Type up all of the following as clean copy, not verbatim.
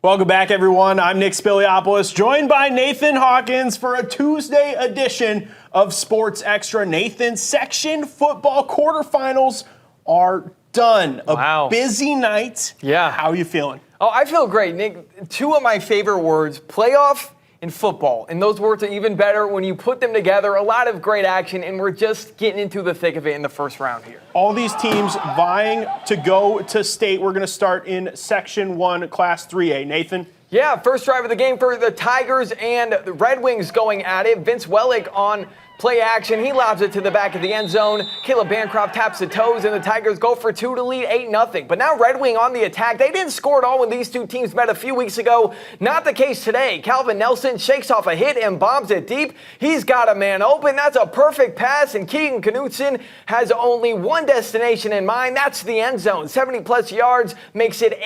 Welcome back, everyone. I'm Nick Spiliopoulos, joined by Nathan Hawkins for a Tuesday edition of Sports Extra. Nathan, section football quarterfinals are done. Wow. A busy night. Yeah. How are you feeling? Oh, I feel great, Nick. Two of my favorite words, playoff and football. And those words are even better when you put them together. A lot of great action, and we're just getting into the thick of it in the first round here. All these teams vying to go to state. We're going to start in Section 1, Class 3A. Nathan? Yeah, first drive of the game for the Tigers and the Red Wings going at it. Vince Wellick on play action. He lobs it to the back of the end zone. Caleb Bancroft taps the toes, and the Tigers go for two to lead 8-0. But now Red Wing on the attack. They didn't score at all when these two teams met a few weeks ago. Not the case today. Calvin Nelson shakes off a hit and bombs it deep. He's got a man open. That's a perfect pass, and Keegan Knutson has only one destination in mind. That's the end zone. 70-plus yards makes it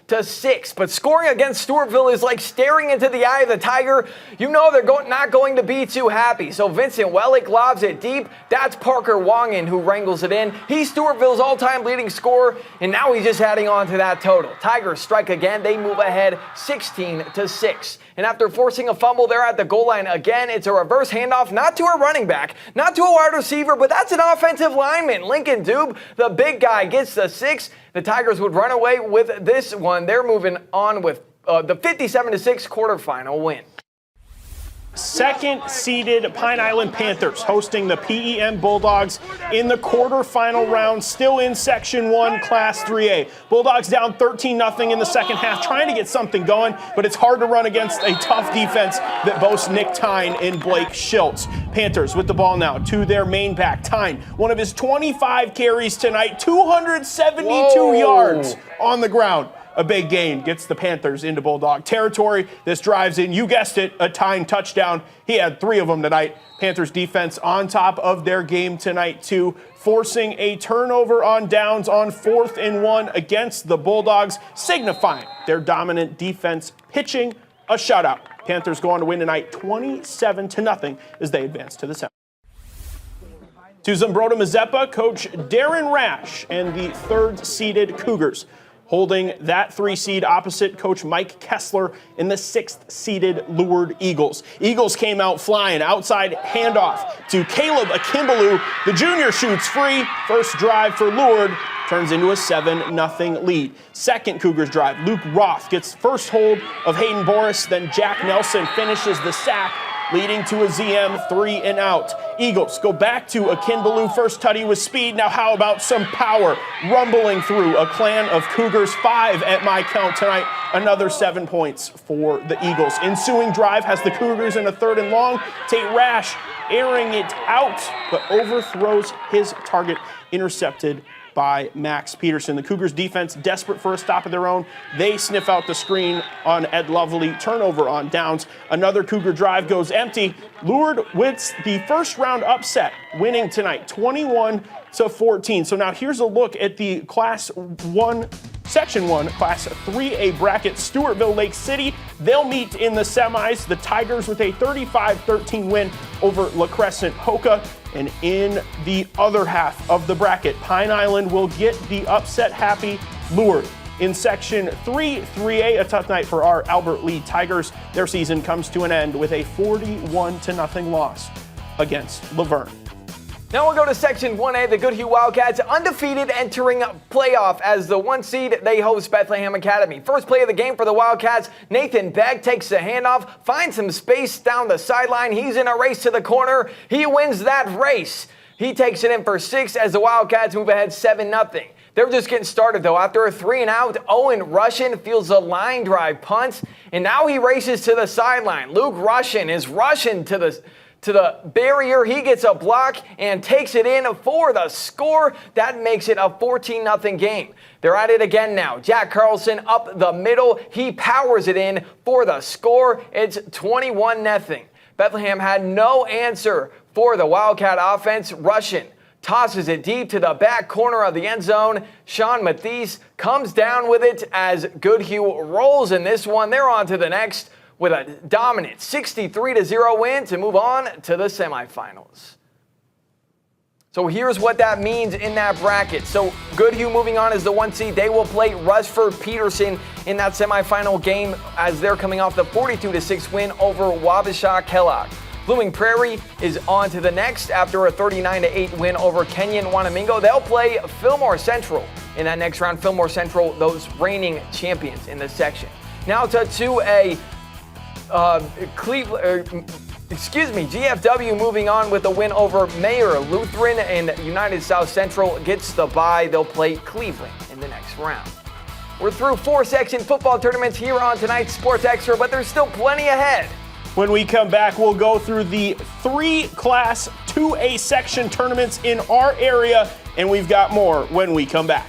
8-6. But scoring against Stewartville is like staring into the eye of the Tiger. You know they're not going to be too happy. So Vincent Wellick lobs it deep. That's Parker Wongan who wrangles it in. He's Stewartville's all-time leading scorer, and now he's just adding on to that total. Tigers strike again. They move ahead 16-6. And after forcing a fumble, they're at the goal line again. It's a reverse handoff, not to a running back, not to a wide receiver, but that's an offensive lineman. Lincoln Dube, the big guy, gets the 6. The Tigers would run away with this one. They're moving on with the 57-6 quarterfinal win. Second-seeded Pine Island Panthers hosting the PEM Bulldogs in the quarterfinal round, still in Section 1, Class 3A. Bulldogs down 13-0 in the second half, trying to get something going, but it's hard to run against a tough defense that boasts Nick Tyne and Blake Schultz. Panthers with the ball now to their main back. Tyne, one of his 25 carries tonight, 272 yards on the ground. A big gain gets the Panthers into Bulldog territory. This drives in, you guessed it, a tying touchdown. He had 3 of them tonight. Panthers defense on top of their game tonight too, forcing a turnover on downs on 4th and 1 against the Bulldogs, signifying their dominant defense, pitching a shutout. Panthers go on to win tonight 27-0 as they advance to the semi. To Zumbrota-Mazeppa, Coach Darren Rash and the 3rd-seeded Cougars, holding that 3 seed opposite Coach Mike Kessler in the 6th-seeded Lourdes Eagles. Eagles came out flying, outside handoff to Caleb Akimbalu. The junior shoots free. First drive for Lourdes turns into a 7-0 lead. Second Cougars drive, Luke Roth gets first hold of Hayden Boris, then Jack Nelson finishes the sack, leading to a ZM 3-and-out. Eagles go back to Akinbalu. First tutty with speed. Now how about some power rumbling through a clan of Cougars. 5 at my count tonight. Another 7 points for the Eagles. Ensuing drive has the Cougars in a 3rd and long. Tate Rash airing it out, but overthrows his target, intercepted by Max Peterson. The Cougars defense desperate for a stop of their own. They sniff out the screen on Ed Lovely. Turnover on downs. Another Cougar drive goes empty. Lourdes wins the first round upset, winning tonight 21-14. So now here's a look at the Class 1, Section 1, Class 3A bracket. Stewartville, Lake City, they'll meet in the semis. The Tigers with a 35-13 win over La Crescent Hoka. And in the other half of the bracket, Pine Island will get the upset-happy Lourdes. In Section 3A, a tough night for our Albert Lee Tigers. Their season comes to an end with a 41-0 loss against Laverne. Now we'll go to Section 1A, the Goodhue Wildcats, undefeated, entering playoff as the 1 seed. They host Bethlehem Academy. First play of the game for the Wildcats, Nathan Beck takes the handoff, finds some space down the sideline. He's in a race to the corner. He wins that race. He takes it in for 6 as the Wildcats move ahead 7-0. They're just getting started, though. After a 3-and-out, Owen Russian fields a line drive punt, and now he races to the sideline. Luke Russian is rushing to the barrier. He gets a block and takes it in for the score. That makes it a 14-0 game. They're at it again now. Jack Carlson up the middle. He powers it in for the score. It's 21-0. Bethlehem had no answer for the Wildcat offense. Russian tosses it deep to the back corner of the end zone. Sean Mathies comes down with it as Goodhue rolls in this one. They're on to the next with a dominant 63-0 win to move on to the semifinals. So here's what that means in that bracket. So Goodhue moving on as the 1 seed. They will play Rushford-Peterson in that semifinal game as they're coming off the 42-6 win over Wabasha-Kellogg. Blooming Prairie is on to the next after a 39-8 win over Kenyon-Wanamingo. They'll play Fillmore Central in that next round. Fillmore Central, those reigning champions in this section. Now to 2A, GFW moving on with a win over Mayer. Lutheran and United South Central gets the bye. They'll play Cleveland in the next round. We're through 4 section football tournaments here on tonight's Sports Extra, but there's still plenty ahead. When we come back, we'll go through the 3 Class 2A section tournaments in our area, and we've got more when we come back.